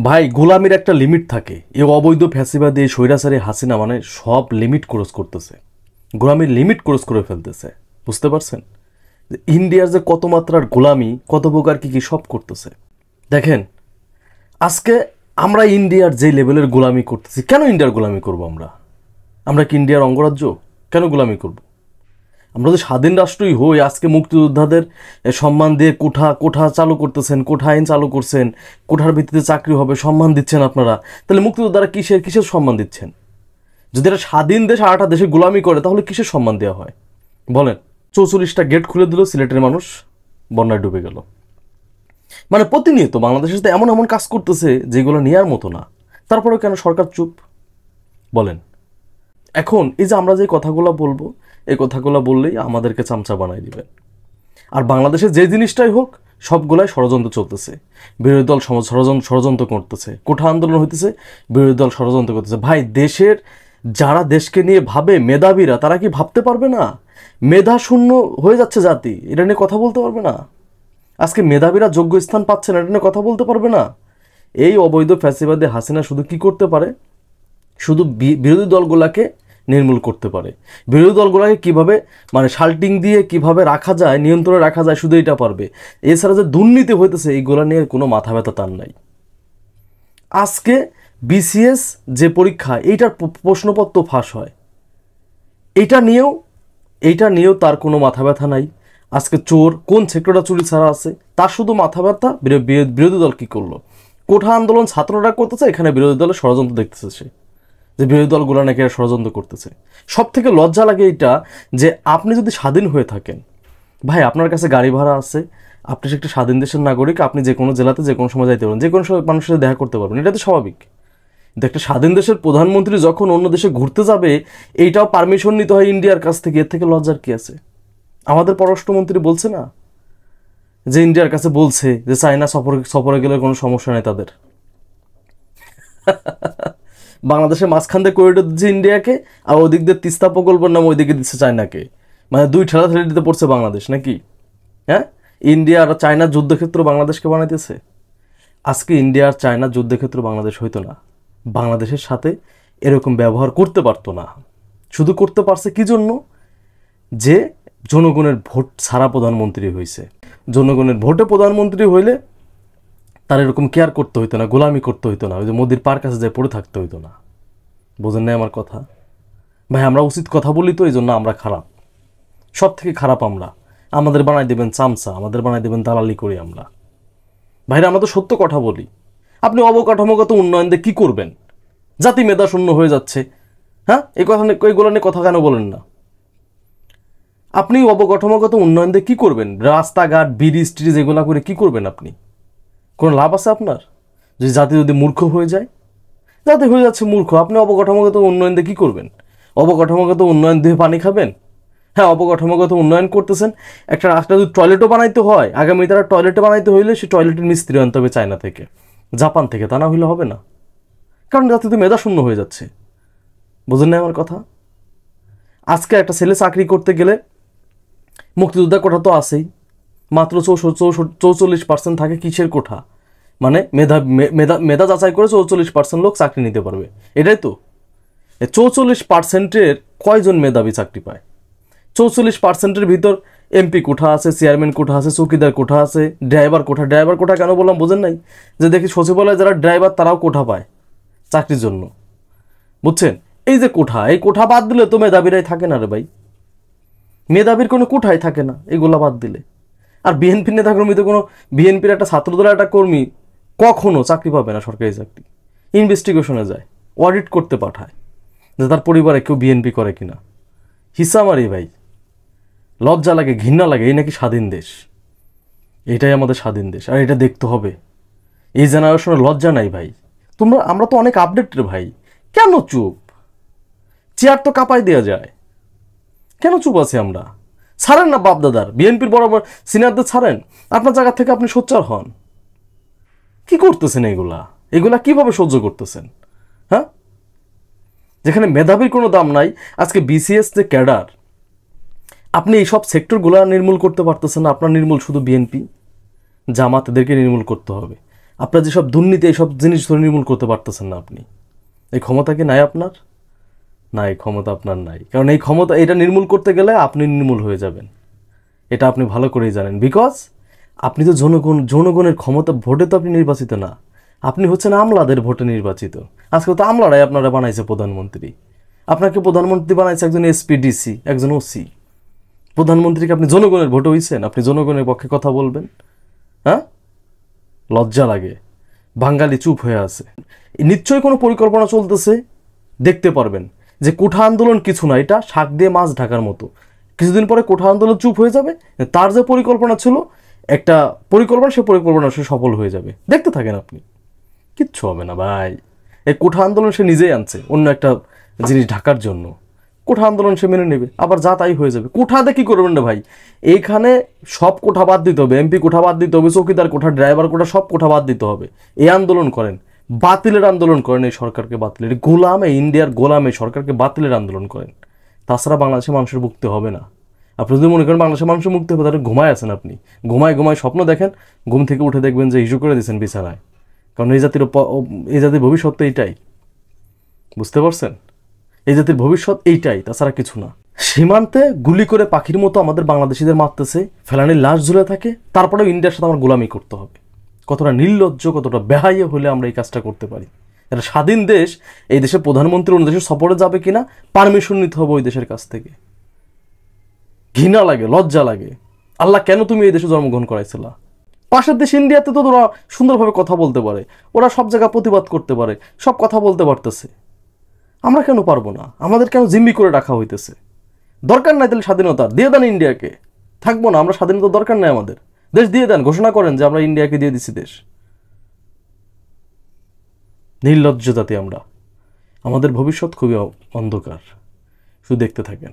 ভাই গোলামির একটা লিমিট থাকে। এই অবৈধ ফ্যাসিবাদী স্বৈরাচারী হাসিনা মানে সব লিমিট ক্রস করতেছে, গোলামির লিমিট ক্রস করে ফেলতেছে। বুঝতে পারছেন ইন্ডিয়ার যে কত মাত্রার গোলামি, কত প্রকার কী কী সব করতেছে। দেখেন আজকে আমরা ইন্ডিয়ার যে লেভেলের গোলামি করতেছি, কেন ইন্ডিয়ার গোলামি করব? আমরা কি ইন্ডিয়ার অঙ্গরাজ্য? কেন গোলামি করব? আমরা যদি স্বাধীন রাষ্ট্রই হই, আজকে মুক্তিযোদ্ধাদের সম্মান দিয়ে কোঠা কোঠা চালু করতেছেন, কোঠা আইন চালু করছেন, কোঠার ভিত্তিতে চাকরি হবে, সম্মান দিচ্ছেন আপনারা, তাহলে মুক্তিযোদ্ধারা কিসের সম্মান দিচ্ছেন? যদি এটা স্বাধীন দেশ আর একটা দেশে গোলামি করে তাহলে কিসের সম্মান দেওয়া হয় বলেন? 44টা গেট খুলে দিল, সিলেটের মানুষ বন্যায় ডুবে গেল। মানে প্রতিনিয়ত বাংলাদেশের সাথে এমন এমন কাজ করতেছে যেগুলো নেওয়ার মতো না, তারপরেও কেন সরকার চুপ বলেন? এখন এই যে আমরা যে কথাগুলো বলবো, এই কথাগুলো বললেই আমাদেরকে চামচা বানাই দিবেন। আর বাংলাদেশে যে জিনিসটাই হোক সবগুলাই ষড়যন্ত্র চলতেছে, বিরোধী দল ষড়যন্ত্র করতেছে, কোঠা আন্দোলন হইতেছে, বিরোধী দল ষড়যন্ত্র করতেছে। ভাই দেশের যারা দেশকে নিয়ে ভাবে, মেধাবীরা, তারা কি ভাবতে পারবে না? মেধা শূন্য হয়ে যাচ্ছে জাতি, এটা নিয়ে কথা বলতে পারবে না? আজকে মেধাবীরা যোগ্য স্থান পাচ্ছে না, এটা নিয়ে কথা বলতে পারবে না? এই অবৈধ ফ্যাসিবাদী হাসিনা শুধু কি করতে পারে? শুধু বিরোধী দলগুলোকে নির্মূল করতে পারে। বিরোধী দলগুলোকে কীভাবে মানে শাল্টিং দিয়ে কিভাবে রাখা যায়, নিয়ন্ত্রণে রাখা যায়, শুধু এটা পারবে। এছাড়া যে দুর্নীতি হইতেছে এইগুলো নিয়ে কোনো মাথা ব্যথা তার নাই। আজকে বিসিএস যে পরীক্ষা, এইটার প্রশ্নপত্র ফাঁস হয়, এইটা নিয়েও তার কোনো মাথা ব্যথা নাই। আজকে চোর কোন সেক্টরটা চুরি ছাড়া আছে তার শুধু মাথা ব্যথা, বিরোধী দল কী করলো? কোঠা আন্দোলন ছাত্ররা করতেছে, এখানে বিরোধী দলের ষড়যন্ত্র দেখতেছে সে, যে বিরোধী দলগুলো নাকি ষড়যন্ত্র করতেছে। সব থেকে লজ্জা লাগে এইটা যে আপনি যদি স্বাধীন হয়ে থাকেন, ভাই আপনার কাছে গাড়ি ভাড়া আছে, আপনি একটা স্বাধীন দেশের নাগরিক, আপনি যে কোনো জেলাতে যে কোনো সময় যাইতে পারবেন, যে কোনো মানুষের সাথে দেখা করতে পারবেন, এটা তো স্বাভাবিক। কিন্তু একটা স্বাধীন দেশের প্রধানমন্ত্রী যখন অন্য দেশে ঘুরতে যাবে, এইটাও পারমিশন নিতে হয় ইন্ডিয়ার কাছ থেকে। এর থেকে লজ্জার কি আছে? আমাদের পররাষ্ট্রমন্ত্রী বলছে না যে ইন্ডিয়ার কাছে বলছে যে চায়না সফরে গেলে কোনো সমস্যা নেই তাদের। বাংলাদেশের মাঝখান দিয়ে করিডোর দিচ্ছে ইন্ডিয়াকে, আর ওদিক দিয়ে তিস্তা প্রকল্পের নাম ওইদিকে দিচ্ছে চায়নাকে। মানে দুই ঠেলাঠেলিতে পড়ছে বাংলাদেশ নাকি? হ্যাঁ, ইন্ডিয়া আর চায়নার যুদ্ধক্ষেত্র বাংলাদেশকে বানাইতেছে। আজকে ইন্ডিয়া আর চায়নার যুদ্ধক্ষেত্র বাংলাদেশ হইতো না, বাংলাদেশের সাথে এরকম ব্যবহার করতে পারতো না। শুধু করতে পারছে কি জন্য? যে জনগণের ভোট ছাড়া প্রধানমন্ত্রী হয়েছে। জনগণের ভোটে প্রধানমন্ত্রী হইলে তার এরকম কেয়ার করতে হইতো না, গোলামি করতে হইতো না, ওই যে মোদির পার কাছে যায় পড়ে থাকতে হইতো না। বোঝেন না আমার কথা? ভাই আমরা উচিত কথা বলি তো, এই জন্য আমরা খারাপ, সব থেকে খারাপ আমরা। আমাদের বানাই দেবেন চামচা, আমাদের বানাই দেবেন দালালি করি আমরা। ভাইরা আমরা তো সত্য কথা বলি। আপনি অবকাঠামোগত উন্নয়ন দিয়ে কী করবেন? জাতি মেধা শূন্য হয়ে যাচ্ছে। হ্যাঁ, এইগুলো নিয়ে কথা কেন বলেন না? আপনি অবকাঠামোগত উন্নয়ন দিয়ে কী করবেন? রাস্তাঘাট, ব্রিজ ট্রিজ এগুলো করে কী করবেন আপনি? কোনো লাভ আছে আপনার? জাতি যদি মূর্খ হয়ে যায়, জাতি হয়ে যাচ্ছে মূর্খ, আপনি অবকাঠামোগত উন্নয়ন দিয়ে কী করবেন? অবকাঠামোগত উন্নয়ন দিয়ে পানি খাবেন? হ্যাঁ, অবকাঠামোগত উন্নয়ন করতেছেন, একটা রাস্তা যদি টয়লেটও বানাইতে হয়, আগামী তারা টয়লেটে বানাইতে হইলে সে টয়লেটের মিস্ত্রি আনতে হবে চায়না থেকে, জাপান থেকে, তা না হইলে হবে না। কারণ জাতি তো মেধাশূন্য হয়ে যাচ্ছে। বুঝেন না আমার কথা? আজকে একটা ছেলে চাকরি করতে গেলে মুক্তিযোদ্ধা কোঠা তো আছেই, মাত্র 44% থাকে কিসের কোঠা? মানে মেধা যাচাই করে 44% লোক চাকরি নিতে পারবে, এটাই তো। 44%-এর কয়জন মেধাবী চাকরি পায়? 44%-এর ভিতর এমপি কোঠা আছে, চেয়ারম্যান কোঠা আছে, চৌকিদার কোঠা আছে, ড্রাইভার কোঠা কেন বললাম বোঝেন নাই? যে দেখি সচিবালয়ে যারা ড্রাইভার তারাও কোঠা পায় চাকরির জন্য, বুঝছেন? এই যে কোঠা, এই কোঠা বাদ দিলে তো মেধাবীরাই থাকে না রে ভাই, মেধাবীর কোনো কোঠাই থাকে না এগুলা বাদ দিলে। আর বিএনপি নেতাকর্মী তো কোনো, বিএনপির একটা ছাত্রদলের একটা কর্মী কখনো চাকরি পাবে না, সরকারি চাকরি। ইনভেস্টিগেশনে যায়, অডিট করতে পাঠায় যে তার পরিবারে কেউ বিএনপি করে কিনা। হিসা মারি ভাই, লজ্জা লাগে, ঘৃণা লাগে। এই নাকি স্বাধীন দেশ? এটাই আমাদের স্বাধীন দেশ, আর এটা দেখতে হবে। এই জেনারেশনের লজ্জা নাই ভাই। আমরা তো অনেক আপডেটেড ভাই, কেন চুপ? চেয়ার তো কাঁপাই দেওয়া যায়, কেন চুপ আছি আমরা? ছাড়েন না বাপ দাদার, বিএনপির বরাবর সিনিয়রদের ছাড়েন, আপনার জায়গা থেকে আপনি সোচ্চার হন। কি করতেছেন এগুলা কিভাবে সহ্য করতেছেন? হ্যাঁ, যেখানে মেধাবীর কোনো দাম নাই। আজকে বিসিএস যে ক্যাডার, আপনি এই সব সেক্টরগুলো নির্মূল করতে পারতেছেন না। আপনার নির্মূল শুধু বিএনপি, জামাত, এদেরকে নির্মূল করতে হবে। আপনার যেসব দুর্নীতি এইসব জিনিস ধরে নির্মূল করতে পারতেছেন না আপনি। এই ক্ষমতা কি নাই আপনার? না, এই ক্ষমতা আপনার নাই। কারণ এই ক্ষমতা এটা নির্মূল করতে গেলে আপনি নির্মূল হয়ে যাবেন, এটা আপনি ভালো করেই জানেন। বিকজ আপনি তো জনগণের ক্ষমতা ভোটে তো আপনি নির্বাচিত না, আপনি হচ্ছেন আমলাদের ভোটে নির্বাচিত। আজকে তো আমলারাই আপনারা বানাইছে প্রধানমন্ত্রী। আপনাকে প্রধানমন্ত্রী বানাইছে একজন এসপিডিসি, একজন ওসি। প্রধানমন্ত্রীকে আপনি জনগণের ভোটে হইছেন, আপনি জনগণের পক্ষে কথা বলবেন? হ্যাঁ, লজ্জা লাগে। বাঙালি চুপ হয়ে আছে। নিশ্চয়ই কোনো পরিকল্পনা চলতেছে, দেখতে পারবেন যে কোঠা আন্দোলন কিছু না, এটা শাক দিয়ে মাছ ঢাকার মতো। কিছুদিন পরে কোঠা আন্দোলন চুপ হয়ে যাবে, তার যে পরিকল্পনা ছিল একটা পরিকল্পনা, সে পরিকল্পনা সে সফল হয়ে যাবে। দেখতে থাকেন আপনি, কিচ্ছু হবে না ভাই। এই কোঠা আন্দোলন সে নিজেই আনছে অন্য একটা জিনিস ঢাকার জন্য। কোঠা আন্দোলন সে মেনে নেবে, আবার যা তাই হয়ে যাবে। কোঠাতে কি করবেন না ভাই, এইখানে সব কোঠা বাদ দিতে হবে, এমপি কোঠা বাদ দিতে হবে, চৌকিদার কোঠা, ড্রাইভার কোঠা, সব কোঠা বাদ দিতে হবে। এই আন্দোলন করেন, বাতিলের আন্দোলন করেন, এই সরকারকে বাতিলের, গোলাম, এই ইন্ডিয়ার গোলাম এই সরকারকে বাতিলের আন্দোলন করেন। তাছাড়া বাংলাদেশের মানুষের মুক্তি হবে না। আপনি যদি মনে করেন বাংলাদেশের মানুষের মুক্তি হবে, তাহলে ঘুমায় আছেন আপনি, ঘুমায় স্বপ্ন দেখেন, ঘুম থেকে উঠে দেখবেন যে ইস্যু করে দিয়েছেন বিছানায়। কারণ এই জাতির ভবিষ্যৎ তো এইটাই, বুঝতে পারছেন? এই জাতির ভবিষ্যৎ এইটাই, তাছাড়া কিছু না। সীমান্তে গুলি করে পাখির মতো আমাদের বাংলাদেশিদের মারতেছে, ফেলানির লাশ ঝুলে থাকে, তারপরেও ইন্ডিয়ার সাথে আমার গোলামি করতে হবে। কতটা নির্লজ্জ, কতটা বেহাইয়া হলে আমরা এই কাজটা করতে পারি। এটা স্বাধীন দেশ, এই দেশের প্রধানমন্ত্রী অন্য দেশের সফরে যাবে কিনা পারমিশন নিতে হবে ওই দেশের কাছ থেকে। ঘৃণা লাগে, লজ্জা লাগে। আল্লাহ কেন তুমি এই দেশে জন্মগ্রহণ করাইছিলা? পাশের দেশ ইন্ডিয়াতে তো ওরা সুন্দরভাবে কথা বলতে পারে, ওরা সব জায়গায় প্রতিবাদ করতে পারে, সব কথা বলতে পারতেছে। আমরা কেন পারবো না? আমাদের কেন জিম্মি করে রাখা হইতেছে? দরকার নাই তাহলে স্বাধীনতা দিয়ে দেন ইন্ডিয়াকে, থাকবো না আমরা, স্বাধীনতা দরকার নাই আমাদের, দেশ দিয়ে দেন, ঘোষণা করেন যে আমরা ইন্ডিয়াকে দিয়ে দিচ্ছি দেশ। নির্লজ্জ জাতি আমরা, আমাদের ভবিষ্যৎ খুবই অন্ধকার। শুধু দেখতে থাকেন।